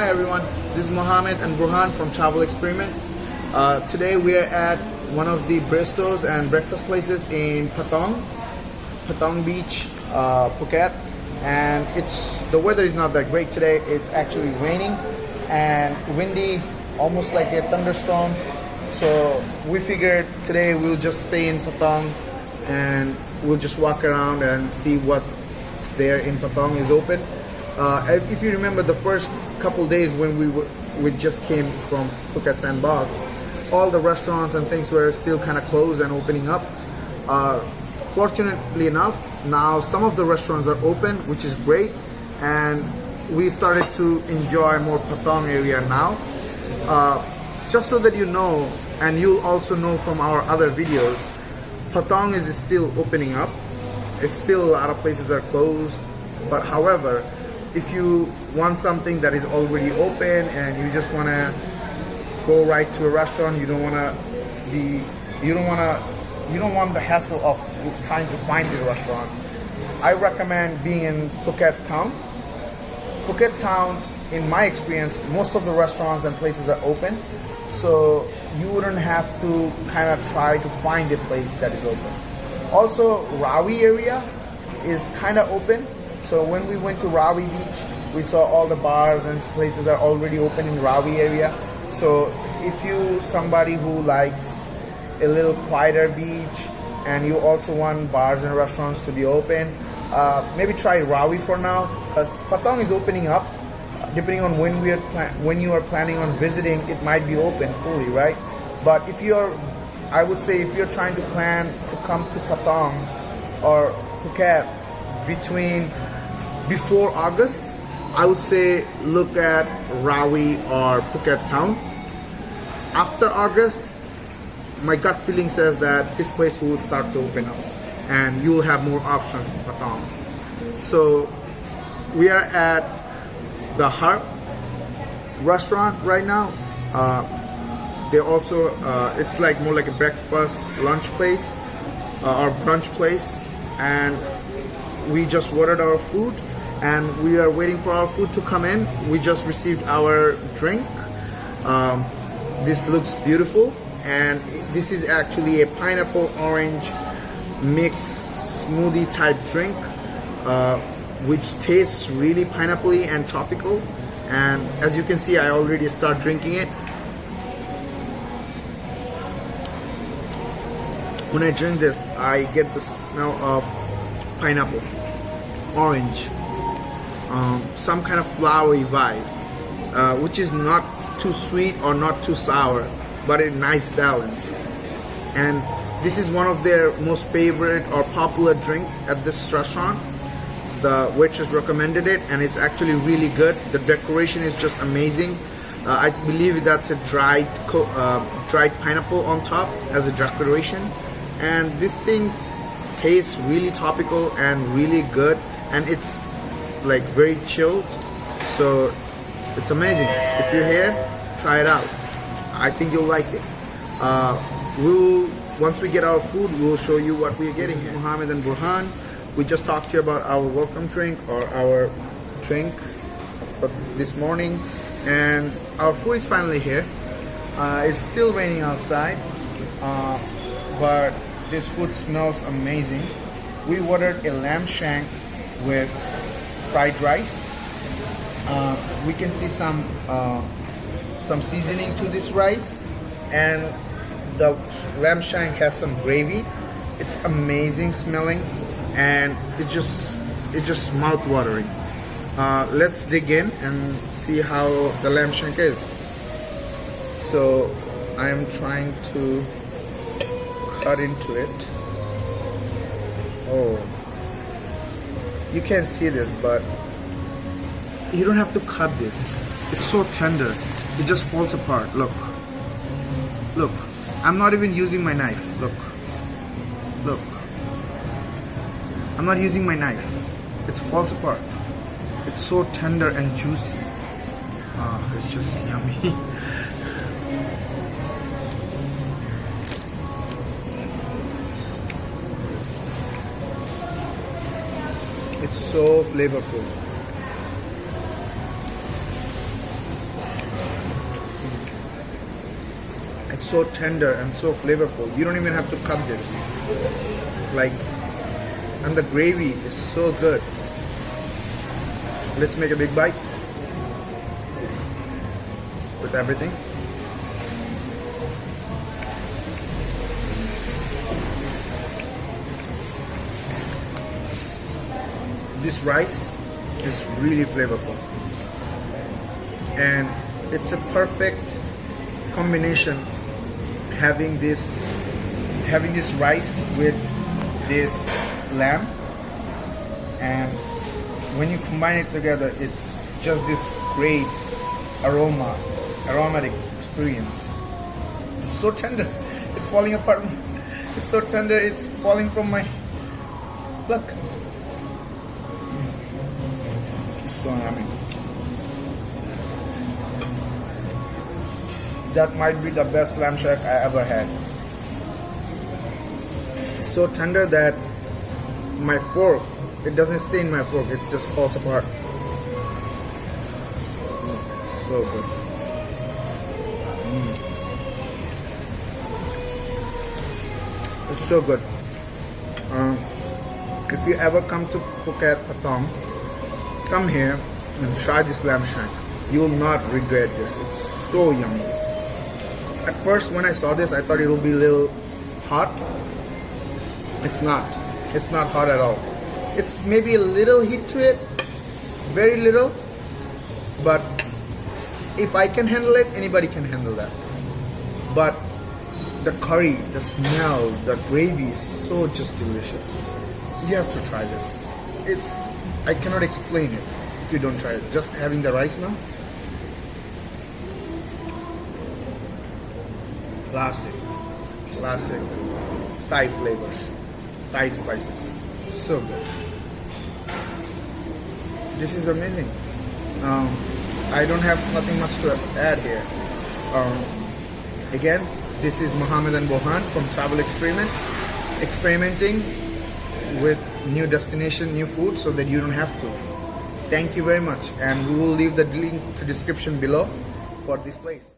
Hi everyone, this is Mohammed and Burhan from Travel Experiment. Today we are at one of the Bistros and breakfast places in Patong Beach, Phuket, and the weather is not that great today. It's actually raining and windy, almost like a thunderstorm. So we figured today we'll just stay in Patong and we'll just walk around and see what's there in Patong is open. If you remember the first couple days when we just came from Phuket Sandbox, all the restaurants and things were still kind of closed and opening up. Fortunately enough, now some of the restaurants are open, which is great, and we started to enjoy more Patong area now. Just so that you know, and you'll also know from our other videos, Patong is still opening up. It's still a lot of places are closed, but however, if you want something that is already open and you just want to go right to a restaurant, you don't want the hassle of trying to find the restaurant, I recommend being in Phuket Town. Phuket Town, in my experience, most of the restaurants and places are open, so you wouldn't have to kind of try to find a place that is open. Also, Rawi area is kind of open. So when we went to Rawi Beach, we saw all the bars and places are already open in Rawi area. So if you somebody who likes a little quieter beach and you also want bars and restaurants to be open, maybe try Rawi for now, because Patong is opening up. Depending on when you are planning on visiting, it might be open fully, right? But I would say if you're trying to plan to come to Patong or Phuket before August, I would say look at Rawi or Phuket Town. After August, my gut feeling says that this place will start to open up and you will have more options in Patong. So we are at the Harp restaurant right now. They also, it's like more like a breakfast lunch place or brunch place, and we just ordered our food and we are waiting for our food to come in. We just received our drink. This looks beautiful, and this is actually a pineapple orange mix smoothie type drink, which tastes really pineapple-y and tropical. And as you can see, I already start drinking it. When I drink this, I get the smell of pineapple, orange, some kind of flowery vibe, which is not too sweet or not too sour, but a nice balance. And this is one of their most favorite or popular drink at this restaurant. The waitress recommended it, and it's actually really good. The decoration is just amazing. I believe that's a dried pineapple on top as a decoration, and this thing tastes really topical and really good, and it's like very chilled, so it's amazing. If you're here, try it out. I think you'll like it. Once we get our food, we'll show you what we're getting here. Mohammed and Burhan, we just talked to you about our welcome drink or our drink for this morning, and our food is finally here. It's still raining outside, but this food smells amazing. We ordered a lamb shank with fried rice. We can see some seasoning to this rice, and the lamb shank has some gravy. It's amazing smelling, and it's just mouth-watering. Let's dig in and see how the lamb shank is. So I am trying to cut into it. Oh, you can't see this, but you don't have to cut this. It's so tender, it just falls apart. Look, I'm not even using my knife. Look, I'm not using my knife. It falls apart. It's so tender and juicy. It's just yummy. It's so flavorful. It's so tender and so flavorful. You don't even have to cut this. Like, and the gravy is so good. Let's make a big bite with everything. This rice is really flavorful, and it's a perfect combination having this rice with this lamb, and when you combine it together, it's just this great aromatic experience. It's so tender, it's falling apart. It's so tender, it's falling from my look. So yummy. That might be the best lamb shank I ever had. It's so tender that my fork, it doesn't stay in my fork, it just falls apart. So good. It's so good. If you ever come to Phuket, Patong, come here and try this lamb shank. You will not regret this. It's so yummy. At first, when I saw this, I thought it would be a little hot. It's not. It's not hot at all. It's maybe a little heat to it, very little. But if I can handle it, anybody can handle that. But the curry, the smell, the gravy is so just delicious. You have to try this. I cannot explain it if you don't try it. Just having the rice now. Classic Thai flavors, Thai spices. So good. This is amazing. I don't have nothing much to add here. Again, this is Mohammed and Bohan from Travel Experiment, experimenting with new destination, new food, so that you don't have to. Thank you very much, and we will leave the link to description below for this place.